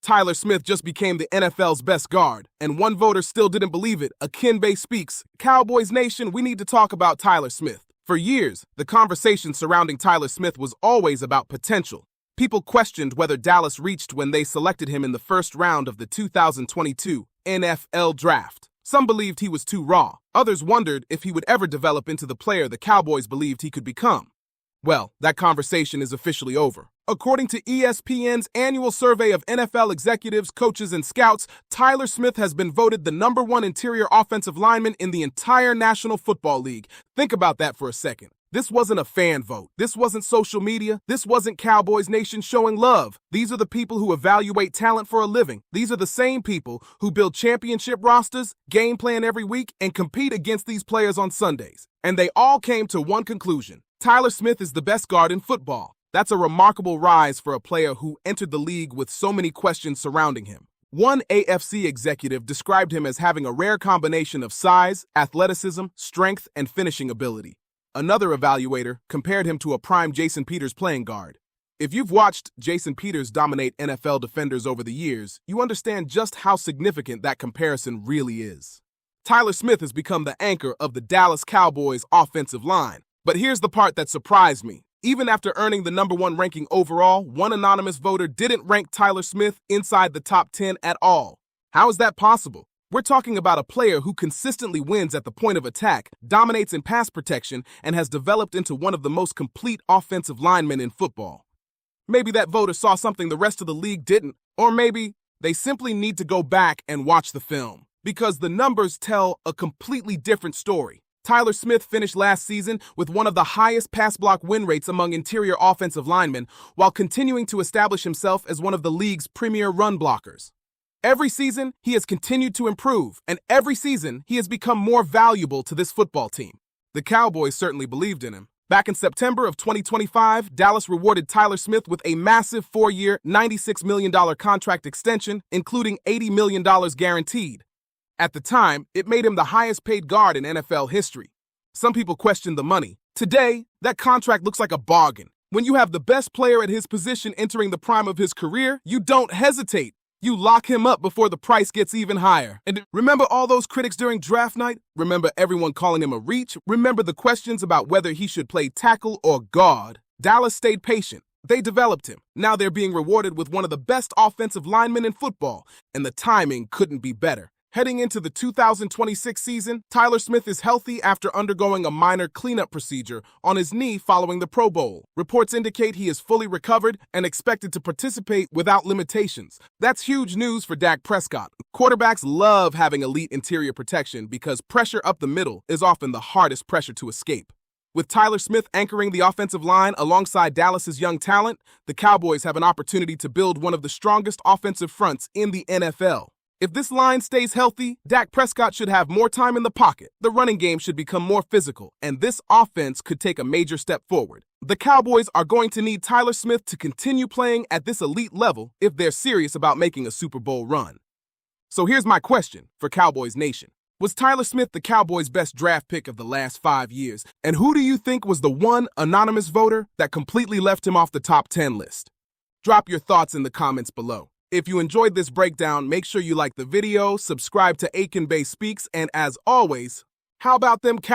Tyler Smith just became the NFL's best guard, and one voter still didn't believe it. Akin-Bey Speaks. Cowboys Nation, we need to talk about Tyler Smith. For years, the conversation surrounding Tyler Smith was always about potential. People questioned whether Dallas reached when they selected him in the first round of the 2022 NFL Draft. Some believed he was too raw. Others wondered if he would ever develop into the player the Cowboys believed he could become. Well, that conversation is officially over. According to ESPN's annual survey of NFL executives, coaches, and scouts, Tyler Smith has been voted the #1 interior offensive lineman in the entire National Football League. Think about that for a second. This wasn't a fan vote. This wasn't social media. This wasn't Cowboys Nation showing love. These are the people who evaluate talent for a living. These are the same people who build championship rosters, game plan every week, and compete against these players on Sundays. And they all came to one conclusion. Tyler Smith is the best guard in football. That's a remarkable rise for a player who entered the league with so many questions surrounding him. One AFC executive described him as having a rare combination of size, athleticism, strength, and finishing ability. Another evaluator compared him to a prime Jason Peters playing guard. If you've watched Jason Peters dominate NFL defenders over the years, you understand just how significant that comparison really is. Tyler Smith has become the anchor of the Dallas Cowboys offensive line. But here's the part that surprised me. Even after earning the #1 ranking overall, one anonymous voter didn't rank Tyler Smith inside the top 10 at all. How is that possible? We're talking about a player who consistently wins at the point of attack, dominates in pass protection, and has developed into one of the most complete offensive linemen in football. Maybe that voter saw something the rest of the league didn't, or maybe they simply need to go back and watch the film, because the numbers tell a completely different story. Tyler Smith finished last season with one of the highest pass block win rates among interior offensive linemen, while continuing to establish himself as one of the league's premier run blockers. Every season, he has continued to improve, and every season, he has become more valuable to this football team. The Cowboys certainly believed in him. Back in September of 2025, Dallas rewarded Tyler Smith with a massive 4-year, $96 million contract extension, including $80 million guaranteed. At the time, it made him the highest-paid guard in NFL history. Some people questioned the money. Today, that contract looks like a bargain. When you have the best player at his position entering the prime of his career, you don't hesitate. You lock him up before the price gets even higher. And remember all those critics during draft night? Remember everyone calling him a reach? Remember the questions about whether he should play tackle or guard? Dallas stayed patient. They developed him. Now they're being rewarded with one of the best offensive linemen in football, and the timing couldn't be better. Heading into the 2026 season, Tyler Smith is healthy after undergoing a minor cleanup procedure on his knee following the Pro Bowl. Reports indicate he is fully recovered and expected to participate without limitations. That's huge news for Dak Prescott. Quarterbacks love having elite interior protection because pressure up the middle is often the hardest pressure to escape. With Tyler Smith anchoring the offensive line alongside Dallas's young talent, the Cowboys have an opportunity to build one of the strongest offensive fronts in the NFL. If this line stays healthy, Dak Prescott should have more time in the pocket, the running game should become more physical, and this offense could take a major step forward. The Cowboys are going to need Tyler Smith to continue playing at this elite level if they're serious about making a Super Bowl run. So here's my question for Cowboys Nation. Was Tyler Smith the Cowboys' best draft pick of the last 5 years? And who do you think was the one anonymous voter that completely left him off the top 10 list? Drop your thoughts in the comments below. If you enjoyed this breakdown, make sure you like the video, subscribe to Akin-Bey Speaks, and as always, how about them Cowboys?